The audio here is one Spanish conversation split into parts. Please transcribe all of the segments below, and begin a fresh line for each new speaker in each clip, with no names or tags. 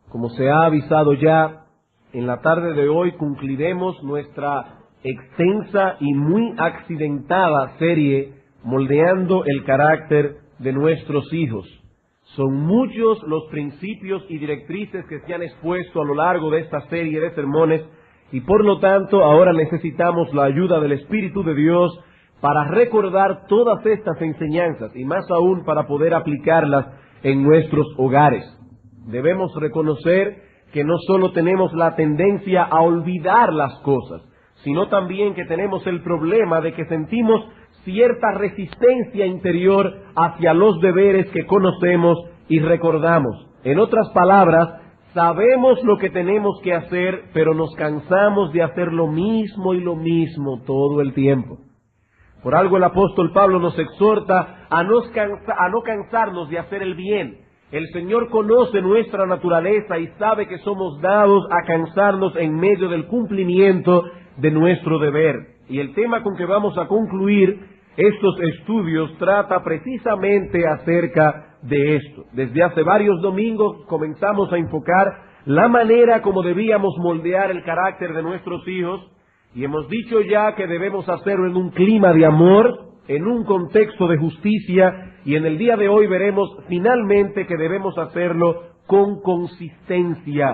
Como se ha avisado ya, en la tarde de hoy cumpliremos nuestra extensa y muy accidentada serie Moldeando el carácter de nuestros hijos. Son muchos los principios y directrices que se han expuesto a lo largo de esta serie de sermones y por lo tanto ahora necesitamos la ayuda del Espíritu de Dios para recordar todas estas enseñanzas y más aún para poder aplicarlas en nuestros hogares. Debemos reconocer que no solo tenemos la tendencia a olvidar las cosas, sino también que tenemos el problema de que sentimos cierta resistencia interior hacia los deberes que conocemos y recordamos. En otras palabras, sabemos lo que tenemos que hacer, pero nos cansamos de hacer lo mismo y lo mismo todo el tiempo. Por algo el apóstol Pablo nos exhorta a no cansarnos de hacer el bien. El Señor conoce nuestra naturaleza y sabe que somos dados a cansarnos en medio del cumplimiento de nuestro deber. Y el tema con que vamos a concluir estos estudios trata precisamente acerca de esto. Desde hace varios domingos comenzamos a enfocar la manera como debíamos moldear el carácter de nuestros hijos y hemos dicho ya que debemos hacerlo en un clima de amor, en un contexto de justicia, y en el día de hoy veremos finalmente que debemos hacerlo con consistencia.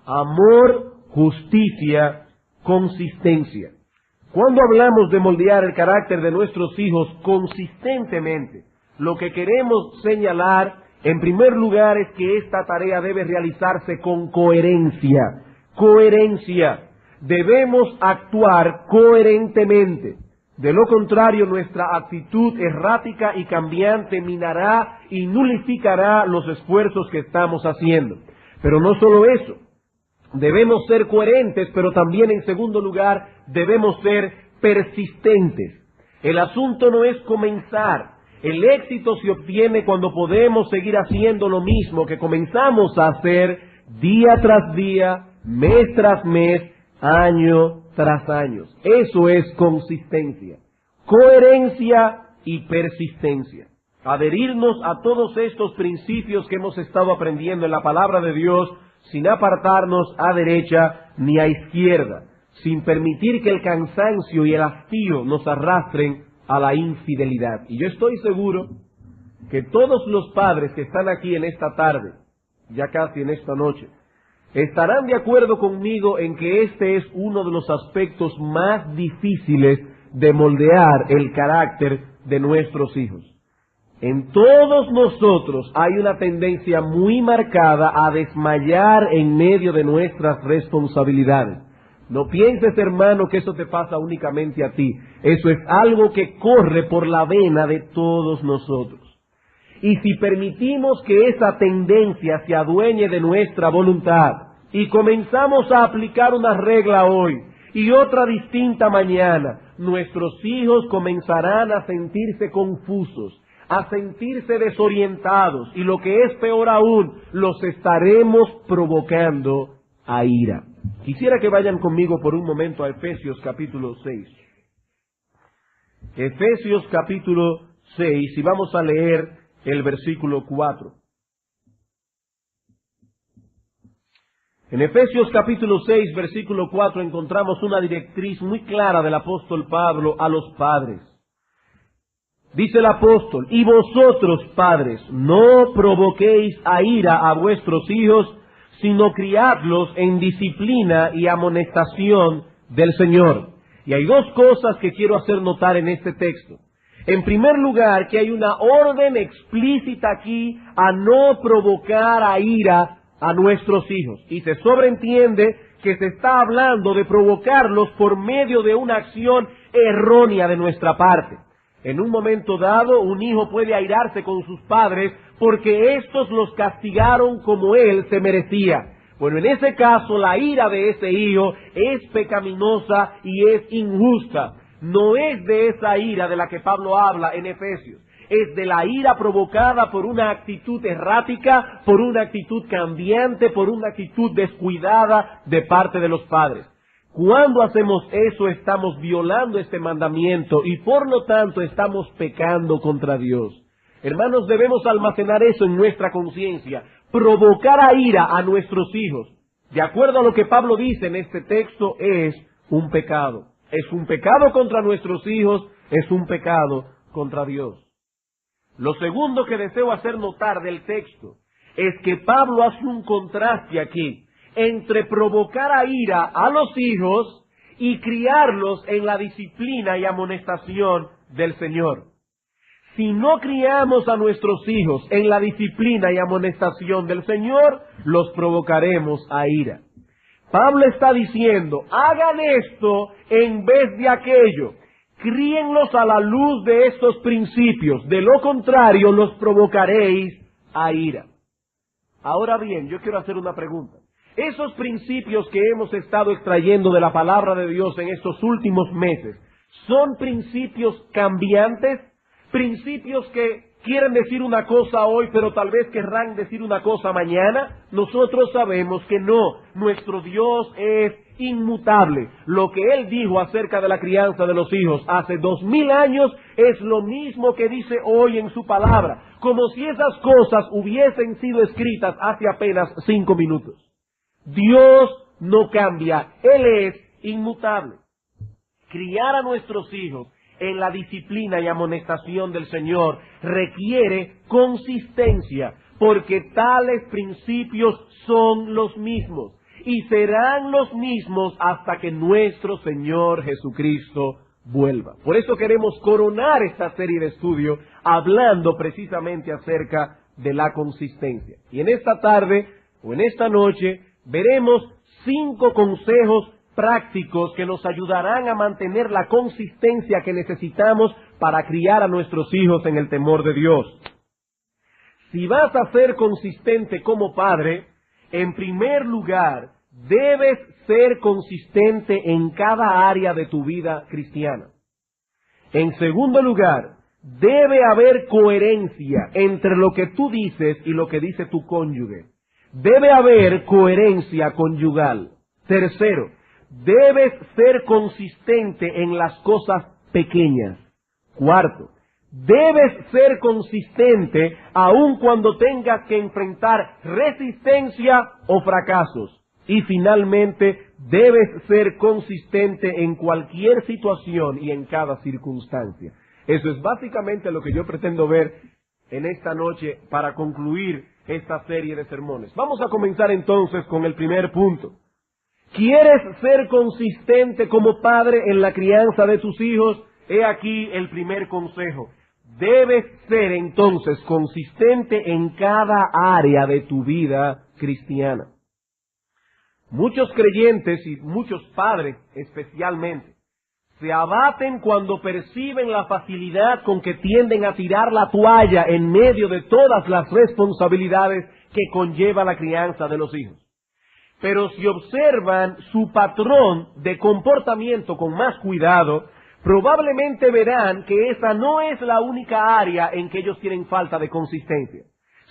Amor, justicia, consistencia. Cuando hablamos de moldear el carácter de nuestros hijos consistentemente, lo que queremos señalar en primer lugar es que esta tarea debe realizarse con coherencia. Coherencia. Debemos actuar coherentemente. De lo contrario, nuestra actitud errática y cambiante minará y nulificará los esfuerzos que estamos haciendo. Pero no solo eso, debemos ser coherentes, pero también en segundo lugar debemos ser persistentes. El asunto no es comenzar. El éxito se obtiene cuando podemos seguir haciendo lo mismo que comenzamos a hacer día tras día, mes tras mes, año tras año. Eso es consistencia, coherencia y persistencia. Adherirnos a todos estos principios que hemos estado aprendiendo en la palabra de Dios sin apartarnos a derecha ni a izquierda, sin permitir que el cansancio y el hastío nos arrastren a la infidelidad. Y yo estoy seguro que todos los padres que están aquí en esta tarde, ya casi en esta noche, estarán de acuerdo conmigo en que este es uno de los aspectos más difíciles de moldear el carácter de nuestros hijos. En todos nosotros hay una tendencia muy marcada a desmayar en medio de nuestras responsabilidades. No pienses, hermano, que eso te pasa únicamente a ti. Eso es algo que corre por la vena de todos nosotros. Y si permitimos que esa tendencia se adueñe de nuestra voluntad y comenzamos a aplicar una regla hoy y otra distinta mañana, nuestros hijos comenzarán a sentirse confusos, a sentirse desorientados y lo que es peor aún, los estaremos provocando a ira. Quisiera que vayan conmigo por un momento a Efesios capítulo 6. Efesios capítulo 6 y vamos a leer el versículo 4. En Efesios capítulo 6, versículo 4 encontramos una directriz muy clara del apóstol Pablo a los padres. Dice el apóstol: y vosotros, padres, no provoquéis a ira a vuestros hijos, sino criadlos en disciplina y amonestación del Señor. Y hay dos cosas que quiero hacer notar en este texto. En primer lugar, que hay una orden explícita aquí a no provocar a ira a nuestros hijos. Y se sobreentiende que se está hablando de provocarlos por medio de una acción errónea de nuestra parte. En un momento dado, un hijo puede airarse con sus padres porque éstos los castigaron como él se merecía. Bueno, en ese caso, la ira de ese hijo es pecaminosa y es injusta. No es de esa ira de la que Pablo habla en Efesios. Es de la ira provocada por una actitud errática, por una actitud cambiante, por una actitud descuidada de parte de los padres. Cuando hacemos eso, estamos violando este mandamiento y por lo tanto estamos pecando contra Dios. Hermanos, debemos almacenar eso en nuestra conciencia. provocar a ira a nuestros hijos, de acuerdo a lo que Pablo dice en este texto, es un pecado. Es un pecado contra nuestros hijos, es un pecado contra Dios. Lo segundo que deseo hacer notar del texto es que Pablo hace un contraste aquí entre provocar a ira a los hijos y criarlos en la disciplina y amonestación del Señor. Si no criamos a nuestros hijos en la disciplina y amonestación del Señor, los provocaremos a ira. Pablo está diciendo, hagan esto en vez de aquello. Críenlos a la luz de estos principios. De lo contrario, los provocaréis a ira. Ahora bien, yo quiero hacer una pregunta. Esos principios que hemos estado extrayendo de la palabra de Dios en estos últimos meses, ¿son principios cambiantes? ¿Principios que quieren decir una cosa hoy, pero tal vez querrán decir una cosa mañana? Nosotros sabemos que no. Nuestro Dios es inmutable. Lo que Él dijo acerca de la crianza de los hijos hace 2000 años es lo mismo que dice hoy en su palabra, como si esas cosas hubiesen sido escritas hace apenas 5 minutos. Dios no cambia, Él es inmutable. Criar a nuestros hijos en la disciplina y amonestación del Señor requiere consistencia, porque tales principios son los mismos y serán los mismos hasta que nuestro Señor Jesucristo vuelva. Por eso queremos coronar esta serie de estudio hablando precisamente acerca de la consistencia. Y en esta tarde o en esta noche veremos 5 consejos prácticos que nos ayudarán a mantener la consistencia que necesitamos para criar a nuestros hijos en el temor de Dios. Si vas a ser consistente como padre, en primer lugar, debes ser consistente en cada área de tu vida cristiana. En segundo lugar, debe haber coherencia entre lo que tú dices y lo que dice tu cónyuge. Debe haber coherencia conyugal. Tercero, debes ser consistente en las cosas pequeñas. Cuarto, debes ser consistente aun cuando tengas que enfrentar resistencia o fracasos. Y finalmente, debes ser consistente en cualquier situación y en cada circunstancia. Eso es básicamente lo que yo pretendo ver en esta noche para concluir esta serie de sermones. Vamos a comenzar entonces con el primer punto. ¿Quieres ser consistente como padre en la crianza de tus hijos? He aquí el primer consejo. Debes ser entonces consistente en cada área de tu vida cristiana. Muchos creyentes y muchos padres especialmente se abaten cuando perciben la facilidad con que tienden a tirar la toalla en medio de todas las responsabilidades que conlleva la crianza de los hijos. Pero si observan su patrón de comportamiento con más cuidado, probablemente verán que esa no es la única área en que ellos tienen falta de consistencia.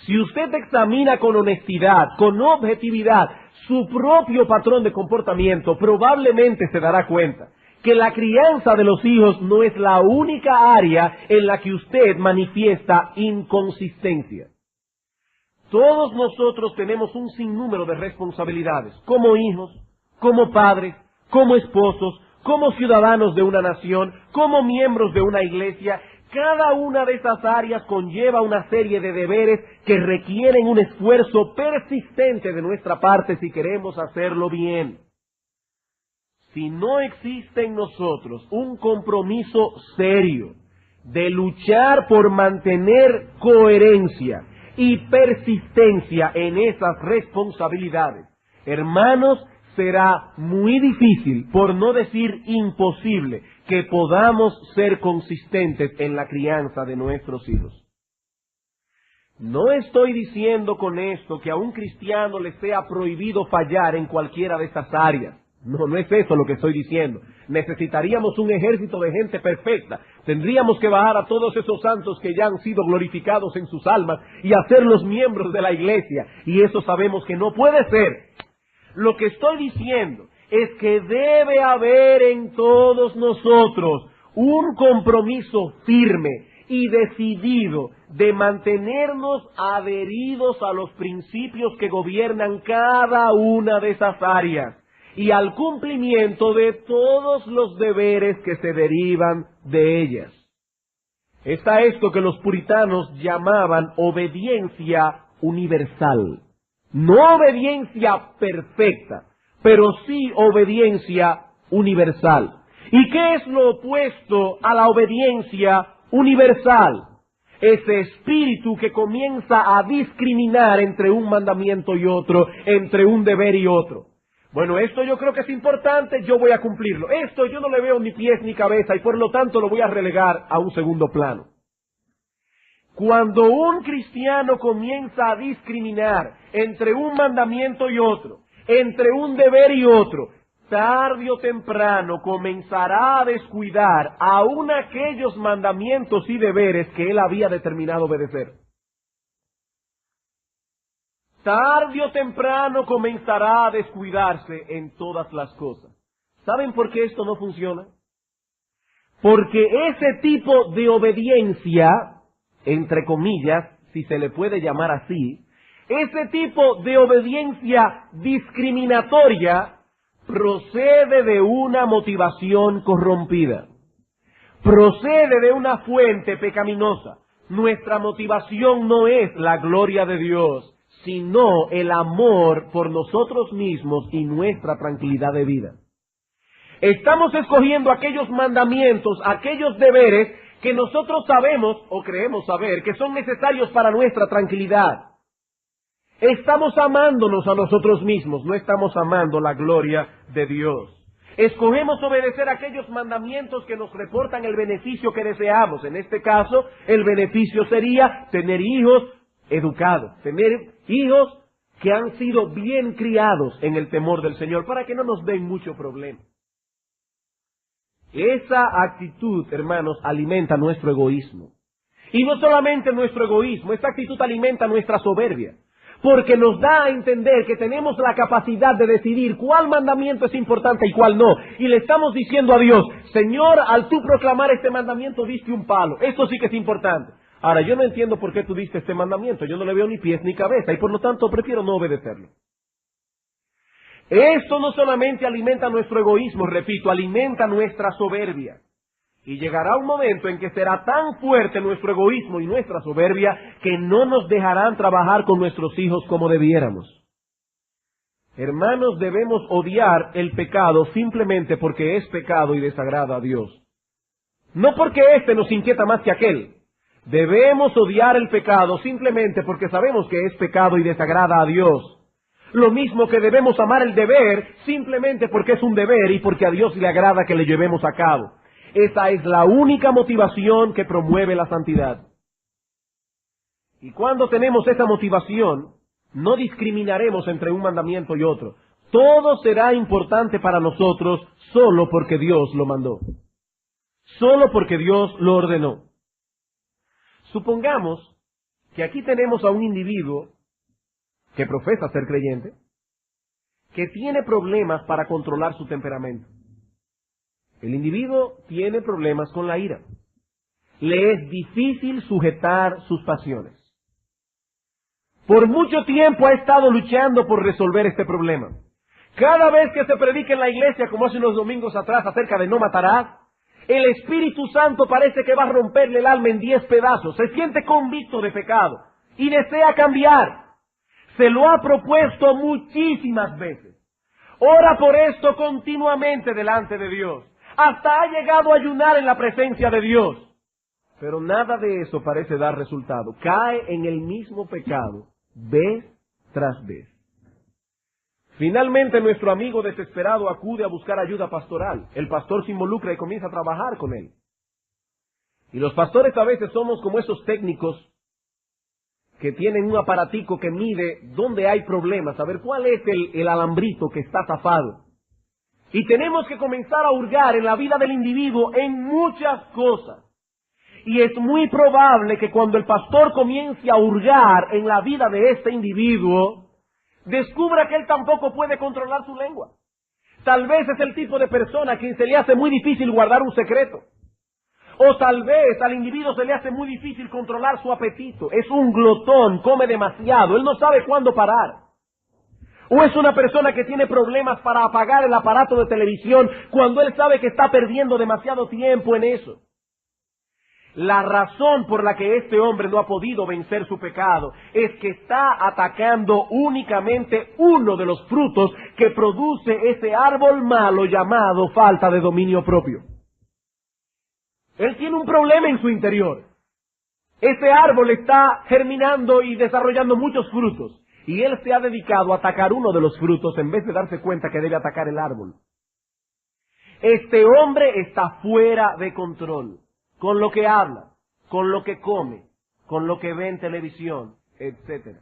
Si usted examina con honestidad, con objetividad, su propio patrón de comportamiento, probablemente se dará cuenta que la crianza de los hijos no es la única área en la que usted manifiesta inconsistencia. Todos nosotros tenemos un sinnúmero de responsabilidades, como hijos, como padres, como esposos, como ciudadanos de una nación, como miembros de una iglesia. Cada una de esas áreas conlleva una serie de deberes que requieren un esfuerzo persistente de nuestra parte si queremos hacerlo bien. Si no existe en nosotros un compromiso serio de luchar por mantener coherencia y persistencia en esas responsabilidades, hermanos, será muy difícil, por no decir imposible, que podamos ser consistentes en la crianza de nuestros hijos. No estoy diciendo con esto que a un cristiano le sea prohibido fallar en cualquiera de estas áreas. No es eso lo que estoy diciendo. Necesitaríamos un ejército de gente perfecta. Tendríamos que bajar a todos esos santos que ya han sido glorificados en sus almas y hacerlos miembros de la iglesia. Y eso sabemos que no puede ser. Lo que estoy diciendo es que debe haber en todos nosotros un compromiso firme y decidido de mantenernos adheridos a los principios que gobiernan cada una de esas áreas y al cumplimiento de todos los deberes que se derivan de ellas. Está esto que los puritanos llamaban obediencia universal. No obediencia perfecta, pero sí obediencia universal. ¿Y qué es lo opuesto a la obediencia universal? Ese espíritu que comienza a discriminar entre un mandamiento y otro, entre un deber y otro. Bueno, esto yo creo que es importante, yo voy a cumplirlo. Esto yo no le veo ni pies ni cabeza y por lo tanto lo voy a relegar a un segundo plano. Cuando un cristiano comienza a discriminar entre un mandamiento y otro, entre un deber y otro, tarde o temprano comenzará a descuidar aún aquellos mandamientos y deberes que él había determinado obedecer. Tarde o temprano comenzará a descuidarse en todas las cosas. ¿Saben por qué esto no funciona? Porque ese tipo de obediencia, entre comillas, si se le puede llamar así, ese tipo de obediencia discriminatoria procede de una motivación corrompida. Procede de una fuente pecaminosa. Nuestra motivación no es la gloria de Dios, sino el amor por nosotros mismos y nuestra tranquilidad de vida. Estamos escogiendo aquellos mandamientos, aquellos deberes que nosotros sabemos o creemos saber que son necesarios para nuestra tranquilidad. Estamos amándonos a nosotros mismos, no estamos amando la gloria de Dios. Escogemos obedecer aquellos mandamientos que nos reportan el beneficio que deseamos. En este caso, el beneficio sería tener hijos educados, tener hijos que han sido bien criados en el temor del Señor, para que no nos den mucho problema. Esa actitud, hermanos, alimenta nuestro egoísmo. Y no solamente nuestro egoísmo, esa actitud alimenta nuestra soberbia. Porque nos da a entender que tenemos la capacidad de decidir cuál mandamiento es importante y cuál no. Y le estamos diciendo a Dios, Señor, al tú proclamar este mandamiento diste un palo. Esto sí que es importante. Ahora, yo no entiendo por qué tú diste este mandamiento. Yo no le veo ni pies ni cabeza y por lo tanto prefiero no obedecerlo. Esto no solamente alimenta nuestro egoísmo, repito, alimenta nuestra soberbia. Y llegará un momento en que será tan fuerte nuestro egoísmo y nuestra soberbia que no nos dejarán trabajar con nuestros hijos como debiéramos. Hermanos, debemos odiar el pecado simplemente porque es pecado y desagrada a Dios. No porque éste nos inquieta más que aquel. Debemos odiar el pecado simplemente porque sabemos que es pecado y desagrada a Dios. Lo mismo que debemos amar el deber simplemente porque es un deber y porque a Dios le agrada que le llevemos a cabo. Esa es la única motivación que promueve la santidad. Y cuando tenemos esa motivación, no discriminaremos entre un mandamiento y otro. Todo será importante para nosotros solo porque Dios lo mandó. Solo porque Dios lo ordenó. Supongamos que aquí tenemos a un individuo que profesa ser creyente, que tiene problemas para controlar su temperamento. El individuo tiene problemas con la ira. Le es difícil sujetar sus pasiones. Por mucho tiempo ha estado luchando por resolver este problema. Cada vez que se predica en la iglesia, como hace unos domingos atrás, acerca de no matarás, el Espíritu Santo parece que va a romperle el alma en 10 pedazos. Se siente convicto de pecado y desea cambiar. Se lo ha propuesto muchísimas veces. Ora por esto continuamente delante de Dios. Hasta ha llegado a ayunar en la presencia de Dios. Pero nada de eso parece dar resultado. Cae en el mismo pecado, vez tras vez. Finalmente nuestro amigo desesperado acude a buscar ayuda pastoral. El pastor se involucra y comienza a trabajar con él. Y los pastores a veces somos como esos técnicos que tienen un aparatico que mide dónde hay problemas, a ver cuál es el alambrito que está zafado. Y tenemos que comenzar a hurgar en la vida del individuo en muchas cosas. Y es muy probable que cuando el pastor comience a hurgar en la vida de este individuo, descubra que él tampoco puede controlar su lengua. Tal vez es el tipo de persona a quien se le hace muy difícil guardar un secreto. O tal vez al individuo se le hace muy difícil controlar su apetito. Es un glotón, come demasiado, él no sabe cuándo parar. O es una persona que tiene problemas para apagar el aparato de televisión cuando él sabe que está perdiendo demasiado tiempo en eso. La razón por la que este hombre no ha podido vencer su pecado es que está atacando únicamente uno de los frutos que produce ese árbol malo llamado falta de dominio propio. Él tiene un problema en su interior. Ese árbol está germinando y desarrollando muchos frutos. Y él se ha dedicado a atacar uno de los frutos en vez de darse cuenta que debe atacar el árbol. Este hombre está fuera de control. Con lo que habla, con lo que come, con lo que ve en televisión, etc.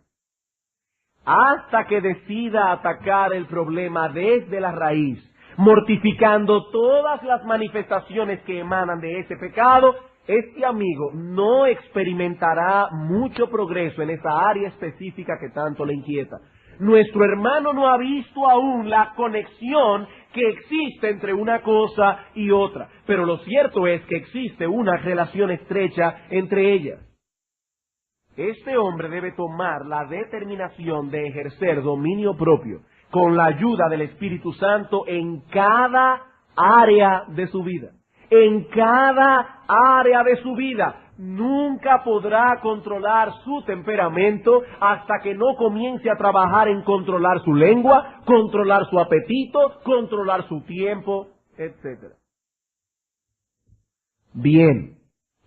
Hasta que decida atacar el problema desde la raíz, mortificando todas las manifestaciones que emanan de ese pecado, este amigo no experimentará mucho progreso en esa área específica que tanto le inquieta. Nuestro hermano no ha visto aún la conexión que existe entre una cosa y otra, pero lo cierto es que existe una relación estrecha entre ellas. Este hombre debe tomar la determinación de ejercer dominio propio con la ayuda del Espíritu Santo en cada área de su vida. En cada área de su vida. Nunca podrá controlar su temperamento hasta que no comience a trabajar en controlar su lengua, controlar su apetito, controlar su tiempo, etc. Bien,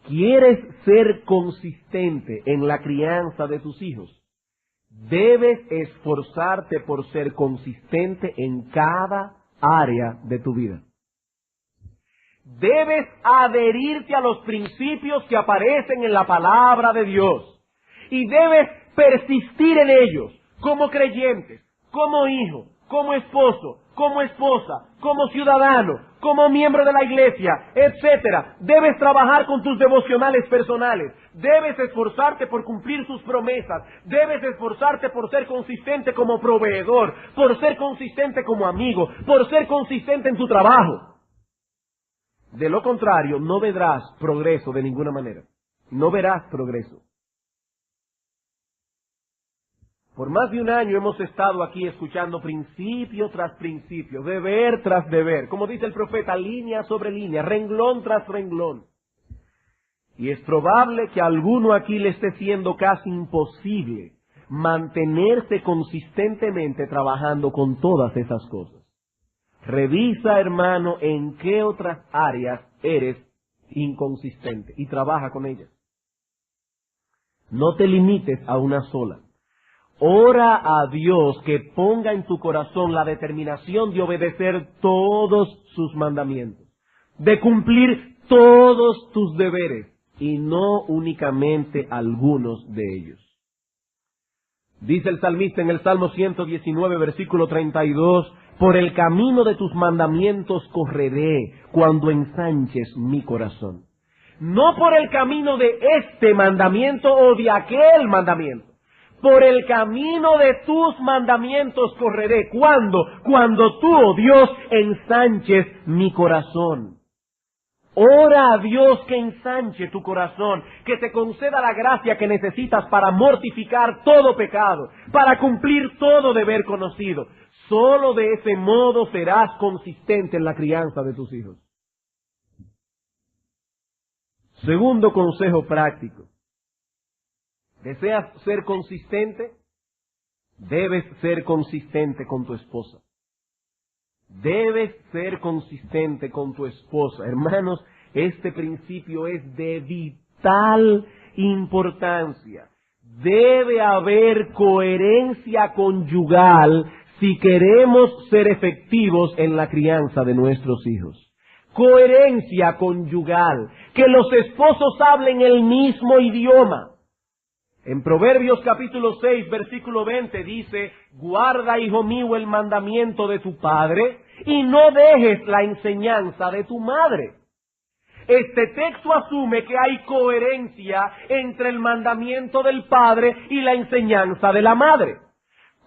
¿quieres ser consistente en la crianza de tus hijos? Debes esforzarte por ser consistente en cada área de tu vida. Debes adherirte a los principios que aparecen en la palabra de Dios. Y debes persistir en ellos, como creyentes, como hijo, como esposo, como esposa, como ciudadano, como miembro de la iglesia, etc. Debes trabajar con tus devocionales personales. Debes esforzarte por cumplir sus promesas. Debes esforzarte por ser consistente como proveedor, por ser consistente como amigo, por ser consistente en tu trabajo. De lo contrario, no verás progreso de ninguna manera. No verás progreso. Por más de un año hemos estado aquí escuchando principio tras principio, deber tras deber. Como dice el profeta, línea sobre línea, renglón tras renglón. Y es probable que a alguno aquí le esté siendo casi imposible mantenerse consistentemente trabajando con todas esas cosas. Revisa, hermano, en qué otras áreas eres inconsistente y trabaja con ellas. No te limites a una sola. Ora a Dios que ponga en tu corazón la determinación de obedecer todos sus mandamientos, de cumplir todos tus deberes y no únicamente algunos de ellos. Dice el salmista en el Salmo 119, versículo 32, por el camino de tus mandamientos correré cuando ensanches mi corazón. No por el camino de este mandamiento o de aquel mandamiento. Por el camino de tus mandamientos correré. ¿Cuándo? Cuando tú, oh Dios, ensanches mi corazón. Ora a Dios que ensanche tu corazón, que te conceda la gracia que necesitas para mortificar todo pecado, para cumplir todo deber conocido. Solo de ese modo serás consistente en la crianza de tus hijos. Segundo consejo práctico. ¿Deseas ser consistente? Debes ser consistente con tu esposa. Debes ser consistente con tu esposa. Hermanos, este principio es de vital importancia. Debe haber coherencia conyugal si queremos ser efectivos en la crianza de nuestros hijos. Coherencia conyugal. Que los esposos hablen el mismo idioma. En Proverbios capítulo 6, versículo 20 dice, guarda, hijo mío, el mandamiento de tu padre y no dejes la enseñanza de tu madre. Este texto asume que hay coherencia entre el mandamiento del padre y la enseñanza de la madre.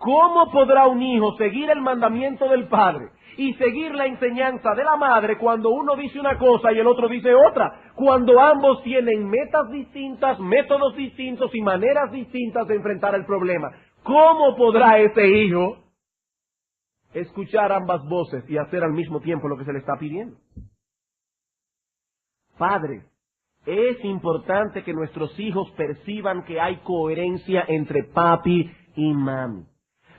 ¿Cómo podrá un hijo seguir el mandamiento del padre y seguir la enseñanza de la madre cuando uno dice una cosa y el otro dice otra? Cuando ambos tienen metas distintas, métodos distintos y maneras distintas de enfrentar el problema. ¿Cómo podrá ese hijo escuchar ambas voces y hacer al mismo tiempo lo que se le está pidiendo? Padres, es importante que nuestros hijos perciban que hay coherencia entre papi y mami.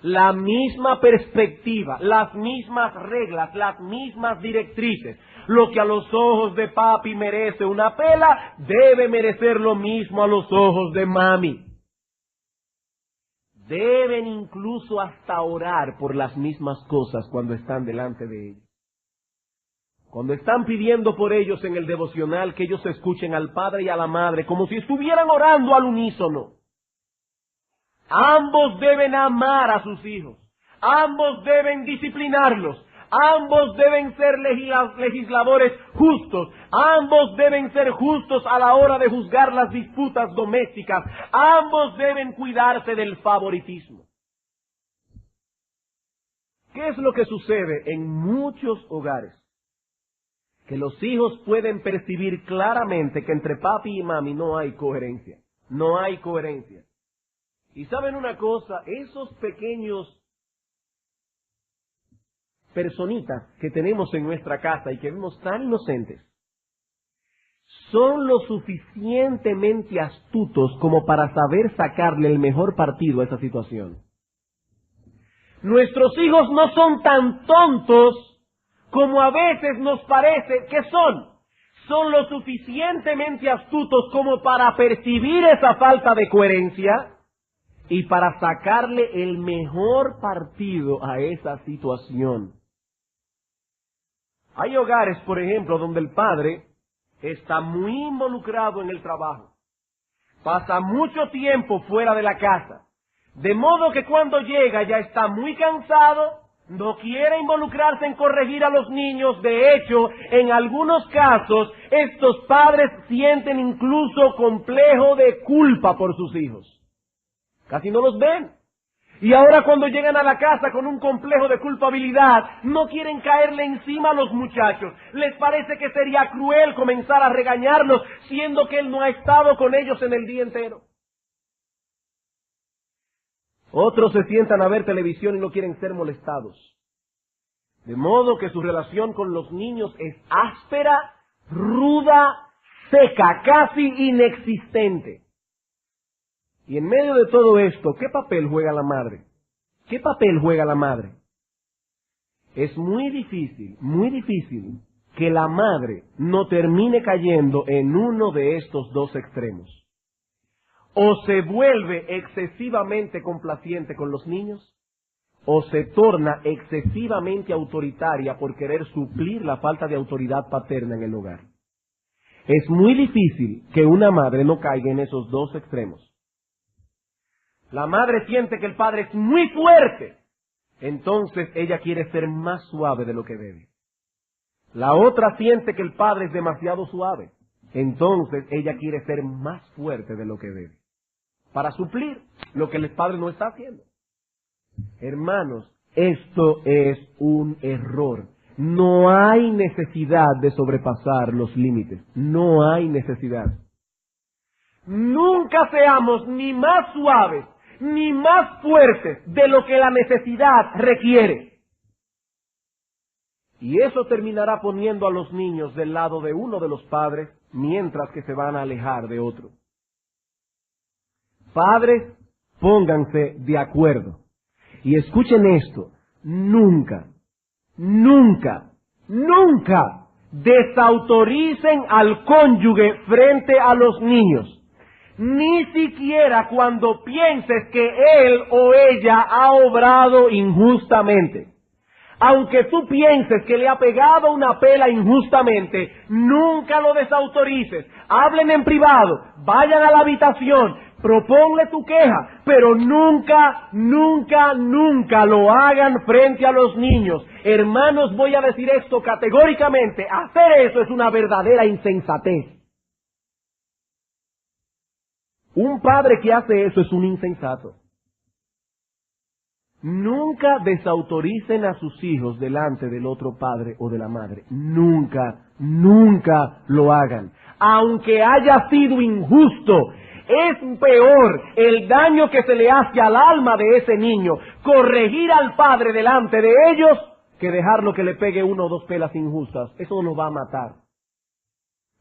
La misma perspectiva, las mismas reglas, las mismas directrices. Lo que a los ojos de papi merece una pela, debe merecer lo mismo a los ojos de mami. Deben incluso hasta orar por las mismas cosas cuando están delante de ellos. Cuando están pidiendo por ellos en el devocional, que ellos escuchen al padre y a la madre como si estuvieran orando al unísono. Ambos deben amar a sus hijos. Ambos deben disciplinarlos. Ambos deben ser legisladores justos. Ambos deben ser justos a la hora de juzgar las disputas domésticas. Ambos deben cuidarse del favoritismo. ¿Qué es lo que sucede en muchos hogares? Que los hijos pueden percibir claramente que entre papi y mami no hay coherencia. No hay coherencia. Y ¿saben una cosa? Esos pequeños personitas que tenemos en nuestra casa y que vemos tan inocentes, son lo suficientemente astutos como para saber sacarle el mejor partido a esa situación. Nuestros hijos no son tan tontos como a veces nos parece que son. Son lo suficientemente astutos como para percibir esa falta de coherencia y para sacarle el mejor partido a esa situación. Hay hogares, por ejemplo, donde el padre está muy involucrado en el trabajo. Pasa mucho tiempo fuera de la casa. De modo que cuando llega ya está muy cansado, no quiere involucrarse en corregir a los niños. De hecho, en algunos casos, estos padres sienten incluso complejo de culpa por sus hijos. Casi no los ven. Y ahora cuando llegan a la casa con un complejo de culpabilidad, no quieren caerle encima a los muchachos. Les parece que sería cruel comenzar a regañarlos, siendo que él no ha estado con ellos en el día entero. Otros se sientan a ver televisión y no quieren ser molestados. De modo que su relación con los niños es áspera, ruda, seca, casi inexistente. Y en medio de todo esto, ¿qué papel juega la madre? ¿Qué papel juega la madre? Es muy difícil que la madre no termine cayendo en uno de estos dos extremos. O se vuelve excesivamente complaciente con los niños, o se torna excesivamente autoritaria por querer suplir la falta de autoridad paterna en el hogar. Es muy difícil que una madre no caiga en esos dos extremos. La madre siente que el padre es muy fuerte, entonces ella quiere ser más suave de lo que debe. La otra siente que el padre es demasiado suave, entonces ella quiere ser más fuerte de lo que debe, para suplir lo que el padre no está haciendo. Hermanos, esto es un error. No hay necesidad de sobrepasar los límites. No hay necesidad. Nunca seamos ni más suaves ni más fuertes de lo que la necesidad requiere. Y eso terminará poniendo a los niños del lado de uno de los padres, mientras que se van a alejar de otro. Padres, pónganse de acuerdo. Y escuchen esto, nunca desautoricen al cónyuge frente a los niños. Ni siquiera cuando pienses que él o ella ha obrado injustamente. Aunque tú pienses que le ha pegado una pela injustamente, nunca lo desautorices. Hablen en privado, vayan a la habitación, proponle tu queja, pero nunca lo hagan frente a los niños. Hermanos, voy a decir esto categóricamente, hacer eso es una verdadera insensatez. Un padre que hace eso es un insensato. Nunca desautoricen a sus hijos delante del otro padre o de la madre. Nunca, nunca lo hagan. Aunque haya sido injusto, es peor el daño que se le hace al alma de ese niño corregir al padre delante de ellos que dejarlo que le pegue 1 o 2 pelas injustas. Eso nos va a matar.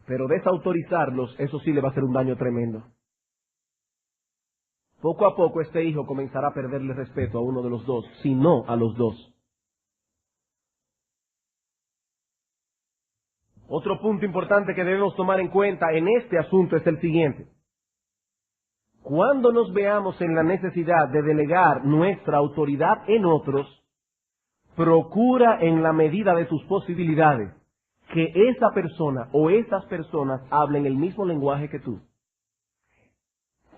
Pero desautorizarlos, eso sí le va a hacer un daño tremendo. Poco a poco este hijo comenzará a perderle respeto a uno de los dos, si no a los dos. Otro punto importante que debemos tomar en cuenta en este asunto es el siguiente. Cuando nos veamos en la necesidad de delegar nuestra autoridad en otros, procura en la medida de tus posibilidades que esa persona o esas personas hablen el mismo lenguaje que tú.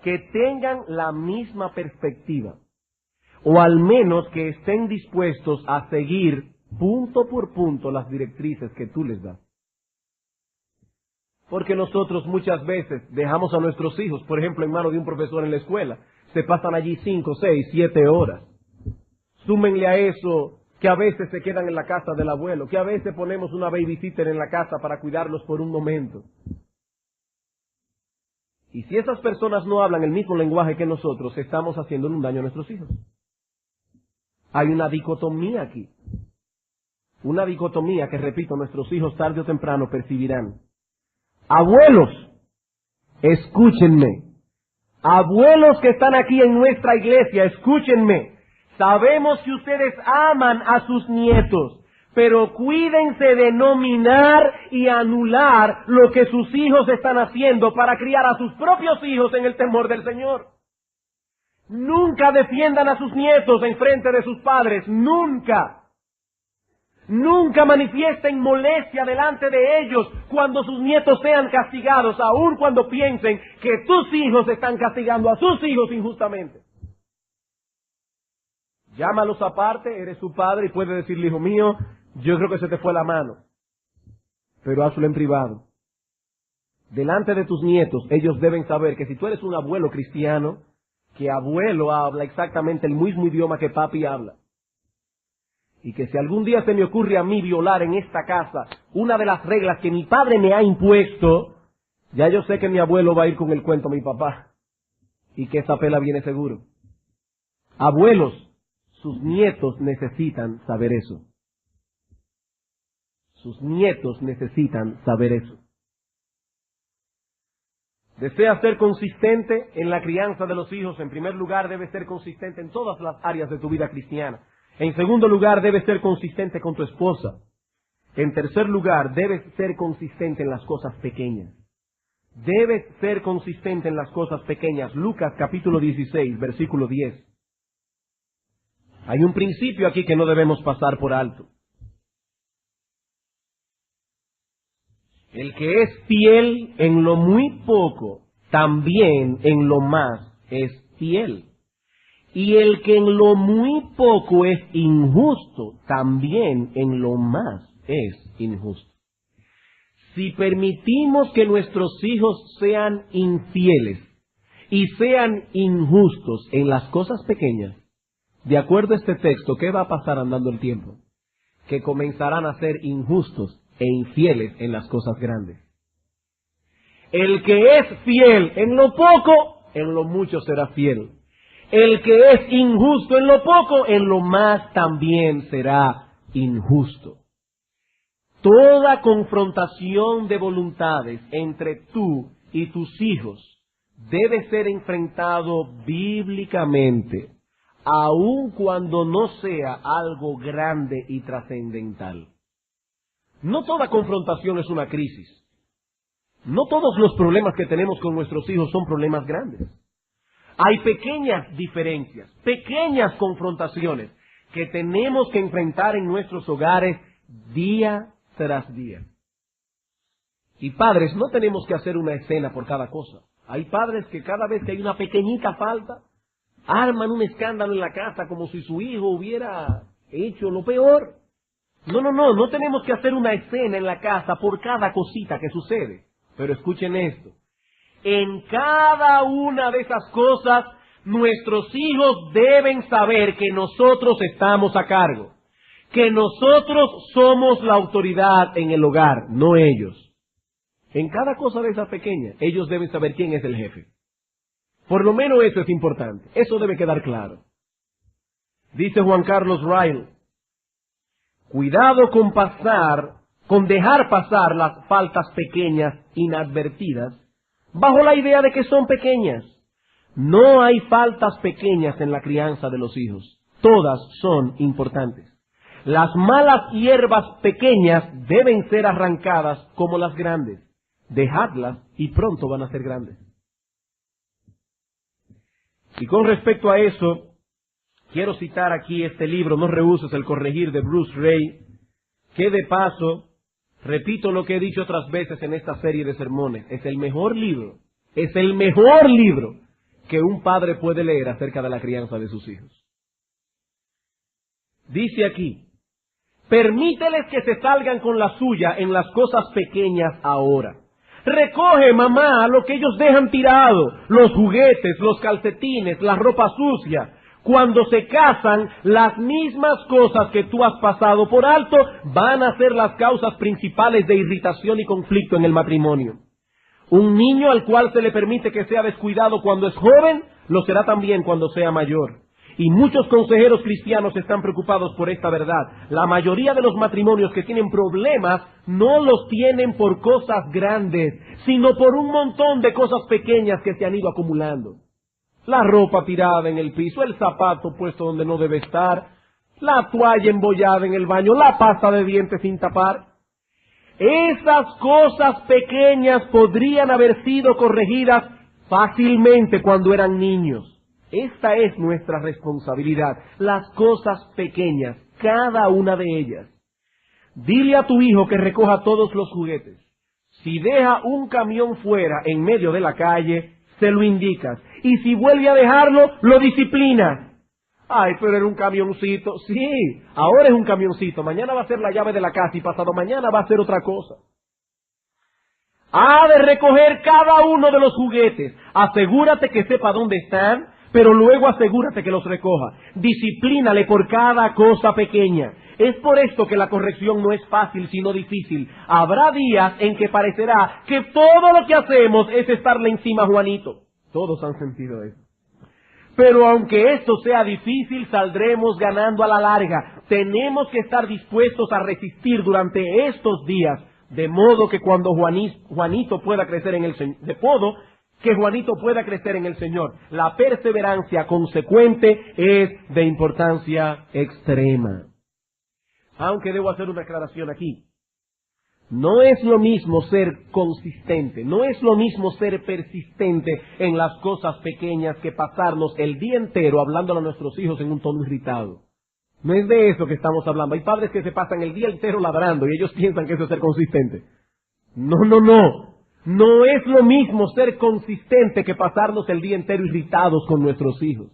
Que tengan la misma perspectiva, o al menos que estén dispuestos a seguir punto por punto las directrices que tú les das. Porque nosotros muchas veces dejamos a nuestros hijos, por ejemplo, en manos de un profesor en la escuela, se pasan allí 5, 6, 7 horas. Súmenle a eso que a veces se quedan en la casa del abuelo, que a veces ponemos una babysitter en la casa para cuidarlos por un momento. Y si esas personas no hablan el mismo lenguaje que nosotros, estamos haciendo un daño a nuestros hijos. Hay una dicotomía aquí. Una dicotomía que, repito, nuestros hijos tarde o temprano percibirán. Abuelos, escúchenme. Abuelos que están aquí en nuestra iglesia, escúchenme. Sabemos que ustedes aman a sus nietos, pero cuídense de no minar y anular lo que sus hijos están haciendo para criar a sus propios hijos en el temor del Señor. Nunca defiendan a sus nietos en frente de sus padres, nunca. Nunca manifiesten molestia delante de ellos cuando sus nietos sean castigados, aun cuando piensen que tus hijos están castigando a sus hijos injustamente. Llámalos aparte, eres su padre y puedes decirle, hijo mío, yo creo que se te fue la mano, pero hazlo en privado. Delante de tus nietos, ellos deben saber que si tú eres un abuelo cristiano, que abuelo habla exactamente el mismo idioma que papi habla. Y que si algún día se me ocurre a mí violar en esta casa una de las reglas que mi padre me ha impuesto, ya yo sé que mi abuelo va a ir con el cuento a mi papá. Y que esa pela viene seguro. Abuelos, sus nietos necesitan saber eso. Sus nietos necesitan saber eso. ¿Desea ser consistente en la crianza de los hijos? En primer lugar, debes ser consistente en todas las áreas de tu vida cristiana. En segundo lugar, debes ser consistente con tu esposa. En tercer lugar, debes ser consistente en las cosas pequeñas. Debes ser consistente en las cosas pequeñas. Lucas capítulo 16, versículo 10. Hay un principio aquí que no debemos pasar por alto. El que es fiel en lo muy poco, también en lo más es fiel. Y el que en lo muy poco es injusto, también en lo más es injusto. Si permitimos que nuestros hijos sean infieles y sean injustos en las cosas pequeñas, de acuerdo a este texto, ¿qué va a pasar andando el tiempo? Que comenzarán a ser injustos e infieles en las cosas grandes. El que es fiel en lo poco, en lo mucho será fiel. El que es injusto en lo poco, en lo más también será injusto. Toda confrontación de voluntades entre tú y tus hijos debe ser enfrentado bíblicamente, aun cuando no sea algo grande y trascendental. No toda confrontación es una crisis. No todos los problemas que tenemos con nuestros hijos son problemas grandes. Hay pequeñas diferencias, pequeñas confrontaciones que tenemos que enfrentar en nuestros hogares día tras día. Y padres, no tenemos que hacer una escena por cada cosa. Hay padres que cada vez que hay una pequeñita falta, arman un escándalo en la casa como si su hijo hubiera hecho lo peor. No tenemos que hacer una escena en la casa por cada cosita que sucede. Pero escuchen esto. En cada una de esas cosas Nuestros hijos deben saber que nosotros estamos a cargo, que nosotros somos la autoridad en el hogar, no ellos. En cada cosa de esa pequeña, ellos deben saber quién es el jefe. Por lo menos eso es importante, eso debe quedar claro. Dice Juan Carlos Riley, cuidado con dejar pasar las faltas pequeñas inadvertidas bajo la idea de que son pequeñas. No hay faltas pequeñas en la crianza de los hijos. Todas son importantes. Las malas hierbas pequeñas deben ser arrancadas como las grandes. Dejadlas y pronto van a ser grandes. Y con respecto a eso, quiero citar aquí este libro, No rehuses el corregir, de Bruce Ray, que de paso, repito lo que he dicho otras veces en esta serie de sermones, es el mejor libro que un padre puede leer acerca de la crianza de sus hijos. Dice aquí, permíteles que se salgan con la suya en las cosas pequeñas ahora. Recoge, mamá, lo que ellos dejan tirado, los juguetes, los calcetines, la ropa sucia. Cuando se casan, las mismas cosas que tú has pasado por alto van a ser las causas principales de irritación y conflicto en el matrimonio. Un niño al cual se le permite que sea descuidado cuando es joven, lo será también cuando sea mayor. Y muchos consejeros cristianos están preocupados por esta verdad. La mayoría de los matrimonios que tienen problemas no los tienen por cosas grandes, sino por un montón de cosas pequeñas que se han ido acumulando. La ropa tirada en el piso, el zapato puesto donde no debe estar, la toalla embollada en el baño, la pasta de dientes sin tapar. Esas cosas pequeñas podrían haber sido corregidas fácilmente cuando eran niños. Esta es nuestra responsabilidad, las cosas pequeñas, cada una de ellas. Dile a tu hijo que recoja todos los juguetes. Si deja un camión fuera en medio de la calle, se lo indicas. Y si vuelve a dejarlo, lo disciplinas. Ay, pero era un camioncito. Sí, ahora es un camioncito. Mañana va a ser la llave de la casa y pasado mañana va a ser otra cosa. Ha de recoger cada uno de los juguetes. Asegúrate que sepa dónde están, pero luego asegúrate que los recoja. Disciplínale por cada cosa pequeña. Es por esto que la corrección no es fácil, sino difícil. Habrá días en que parecerá que todo lo que hacemos es estarle encima a Juanito. Todos han sentido eso. Pero aunque esto sea difícil, saldremos ganando a la larga. Tenemos que estar dispuestos a resistir durante estos días, de modo que cuando Juanito pueda crecer en el Señor, la perseverancia consecuente es de importancia extrema. Aunque debo hacer una aclaración aquí. No es lo mismo ser consistente, no es lo mismo ser persistente en las cosas pequeñas que pasarnos el día entero hablándole a nuestros hijos en un tono irritado. No es de eso que estamos hablando. Hay padres que se pasan el día entero ladrando y ellos piensan que eso es ser consistente. No. No es lo mismo ser consistente que pasarnos el día entero irritados con nuestros hijos.